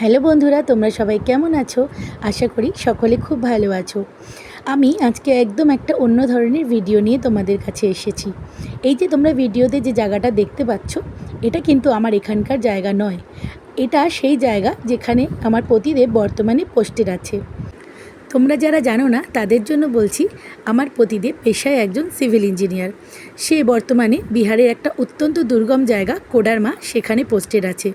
Hello বন্ধুরা, তোমরা সবাই কেমন আছো? আশা করি সকলে খুব ভালো আছো। আমি আজকে একদম একটা অন্য ধরনের ভিডিও নিয়ে তোমাদের কাছে এসেছি। এই যে তোমরা ভিডিওতে যে জায়গাটা দেখতে পাচ্ছ, এটা কিন্তু আমার এখানকার জায়গা নয়। এটা সেই জায়গা যেখানে আমার পতিদেব বর্তমানে পোস্টেড আছে। তোমরা যারা জানো না তাদের জন্য বলছি, আমার পতিদেব পেশায় একজন সিভিল ইঞ্জিনিয়ার। সে বর্তমানে বিহারের একটা অত্যন্ত দুর্গম জায়গা কোডারমা, সেখানে পোস্টেড আছে।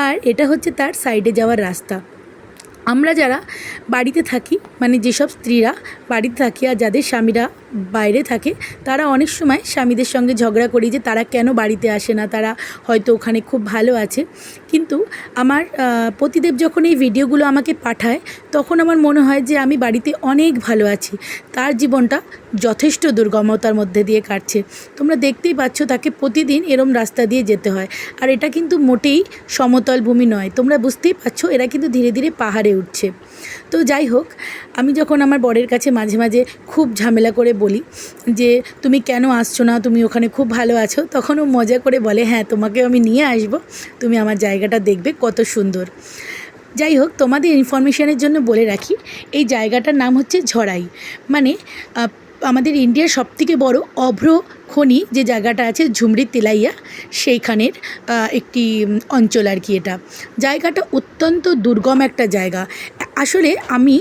আর এটা হচ্ছে তার সাইডে যাওয়ার রাস্তা। আমরা যারা বাড়িতে থাকি, মানে যেসব স্ত্রীরা বাড়িতে থাকি আর যাদের স্বামীরা বাইরে থাকে, তারা অনেক সময় স্বামীদের সঙ্গে ঝগড়া করি যে তারা কেন বাড়িতে আসে না, তারা হয়তো ওখানে খুব ভালো আছে। কিন্তু আমার পতিদেব যখন এই ভিডিওগুলো আমাকে পাঠায়, তখন আমার মনে হয় যে আমি বাড়িতে অনেক ভালো আছি। তার জীবনটা যথেষ্ট দুর্গমতার মধ্যে দিয়ে কাটছে। তোমরা দেখতেই পাচ্ছ, তাকে প্রতিদিন এরম রাস্তা দিয়ে যেতে হয়। আর এটা কিন্তু মোটেই সমতল ভূমি নয়। তোমরা বুঝতেই পারছো, এরা কিন্তু ধীরে ধীরে পাহাড়ে উঠছে। তো যাই হোক, আমি যখন আমার বরের কাছে মাঝে মাঝে খুব ঝামেলা করে বলি যে তুমি কেন আসছো না, তুমি ওখানে খুব ভালো আছো, তখন ও মজা করে বলে, হ্যাঁ তোমাকেও আমি নিয়ে আসবো, তুমি আমার জায়গাটা দেখবে কত সুন্দর। যাই হোক, তোমাদের ইনফরমেশনের জন্য বলে রাখি, এই জায়গাটার নাম হচ্ছে ঝড়াই। মানে আমাদের ইন্ডিয়ার সবথেকে বড় অভ্র খনি যে জায়গাটা আছে ঝুমরি তিলাইয়া, সেইখানের একটি অঞ্চল আর কি। এটা জায়গাটা অত্যন্ত দুর্গম একটা জায়গা। আসলে আমি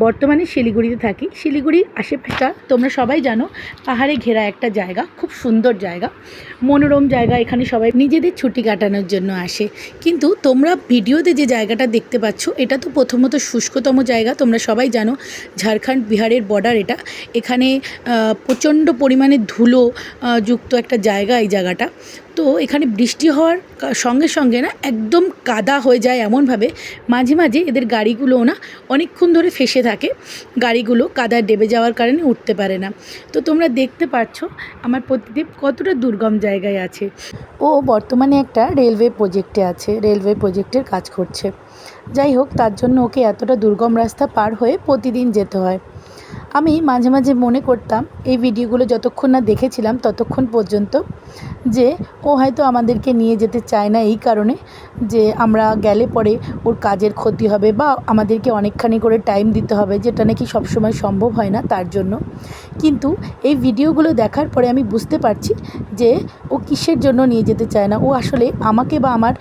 বর্তমানে শিলিগুড়িতে থাকি। শিলিগুড়ির আশেপাশটা তোমরা সবাই জানো, পাহাড়ে ঘেরা একটা জায়গা, খুব সুন্দর জায়গা, মনোরম জায়গা। এখানে সবাই নিজেদের ছুটি কাটানোর জন্য আসে। কিন্তু তোমরা ভিডিওতে যে জায়গাটা দেখতে পাচ্ছ, এটা তো প্রথমত শুষ্কতম জায়গা। তোমরা সবাই জানো, ঝাড়খণ্ড বিহারের বর্ডার এটা। এখানে প্রচণ্ড পরিমাণে ধুলো যুক্ত একটা জায়গা এই জায়গাটা। তো এখানে বৃষ্টি হওয়ার সঙ্গে সঙ্গে না একদম কাদা হয়ে যায় এমনভাবে, মাঝে মাঝে এদের গাড়িগুলোও না অনেকক্ষণ ধরে ফেসে থাকে। গাড়িগুলো কাদায় ডেবে যাওয়ার কারণে উঠতে পারে না। তো তোমরা দেখতে পাচ্ছ আমার পতিদেব কতটা দুর্গম জায়গায় আছে। ও বর্তমানে একটা রেলওয়ে প্রজেক্টে আছে, রেলওয়ে প্রজেক্টের কাজ করছে। যাই হোক, তার জন্য ওকে এতটা দুর্গম রাস্তা পার হয়ে প্রতিদিন যেতে হয়। আমি মাঝে মাঝে মনে করতাম, এই ভিডিওগুলো যতক্ষণ না দেখেছিলাম ততক্ষণ পর্যন্ত, যে ও হয়তো আমাদেরকে নিয়ে যেতে চায় না এই কারণে যে আমরা গেলে পরে ওর কাজের ক্ষতি হবে বা আমাদেরকে অনেকখানি করে টাইম দিতে হবে, যেটা নাকি সবসময় সম্ভব হয় না তার জন্য। কিন্তু এই ভিডিওগুলো দেখার পরে আমি বুঝতে পারছি যে ও কিসের জন্য নিয়ে যেতে চায় না। ও আসলে আমাকে বা আমার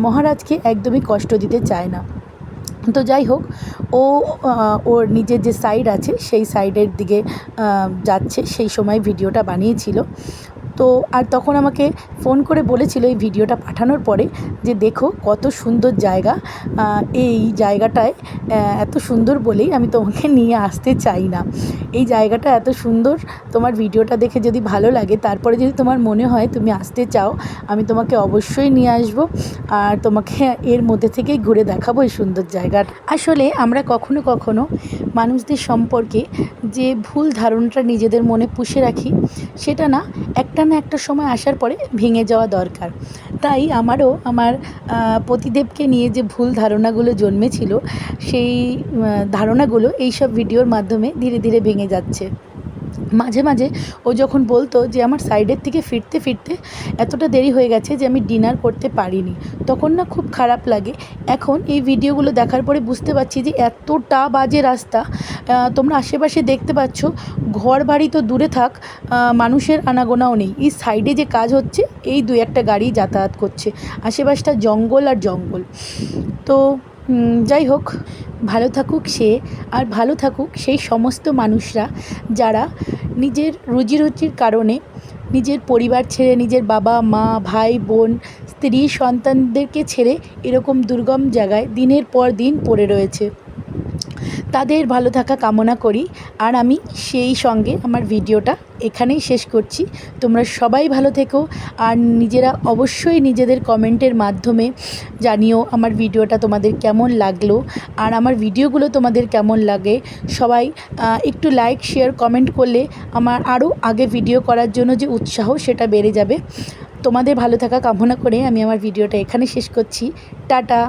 মহারাজকে একদমই কষ্ট দিতে চায় না। তো যাই হোক, ও ওর নিজের যে সাইড আছে সেই সাইডের দিকে যাচ্ছে, সেই সময় ভিডিওটা বানিয়েছিল। তো আর তখন আমাকে ফোন করে বলেছিল এই ভিডিওটা পাঠানোর পরে যে দেখো কত সুন্দর জায়গা, এই জায়গাটায় এত সুন্দর বলেই আমি তোমাকে নিয়ে আসতে চাই না। এই জায়গাটা এত সুন্দর, তোমার ভিডিওটা দেখে যদি ভালো লাগে, তারপরে যদি তোমার মনে হয় তুমি আসতে চাও, আমি তোমাকে অবশ্যই নিয়ে আসবো আর তোমাকে এর মধ্যে থেকেই ঘুরে দেখাবো এই সুন্দর জায়গাটা। আসলে আমরা কখনো কখনো মানুষদের সম্পর্কে যে ভুল ধারণাটা নিজেদের মনে পুষে রাখি, সেটা না একটা সময় আসার পরে ভেঙে যাওয়া দরকার। তাই আমারও আমার পতিদেবকে নিয়ে যে ভুল ধারণাগুলো জন্মেছিল, সেই ধারণাগুলো এইসব ভিডিওর মাধ্যমে ধীরে ধীরে ভেঙে যাচ্ছে। মাঝে মাঝে ও যখন বলতো যে আমার সাইডের থেকে ফিরতে ফিরতে এতটা দেরি হয়ে গেছে যে আমি ডিনার করতে পারিনি, তখন না খুব খারাপ লাগে। এখন এই ভিডিওগুলো দেখার পরে বুঝতে পারছি যে এতটা বাজে রাস্তা। তোমরা আশেপাশে দেখতে পাচ্ছ, ঘর বাড়ি তো দূরে থাক, মানুষের আনাগোনাও নেই। এই সাইডে যে কাজ হচ্ছে, এই দু একটা গাড়ি যাতায়াত করছে, আশেপাশটা জঙ্গল আর জঙ্গল। তো যাই হোক, ভালো থাকুক সে, আর ভালো থাকুক সেই সমস্ত মানুষরা যারা নিজের রুজিরুচির কারণে নিজের পরিবার ছেড়ে, নিজের বাবা মা ভাই বোন স্ত্রী সন্তানদেরকে ছেড়ে এরকম দুর্গম জায়গায় দিনের পর দিন পড়ে রয়েছে। তাদের ভালো থাকা কামনা করি। আর আমি সেই সঙ্গে আমার ভিডিওটা এখানেই শেষ করছি। তোমরা সবাই ভালো থেকো, আর নিজেরা অবশ্যই নিজেদের কমেন্টের মাধ্যমে জানিও আমার ভিডিওটা তোমাদের কেমন লাগলো, আর আমার ভিডিওগুলো তোমাদের কেমন লাগে। সবাই একটু লাইক শেয়ার কমেন্ট করলে আমার আরও আগে ভিডিও করার জন্য যে উৎসাহ, সেটা বেড়ে যাবে। তোমাদের ভালো থাকা কামনা করে আমি আমার ভিডিওটা এখানে শেষ করছি। টাটা।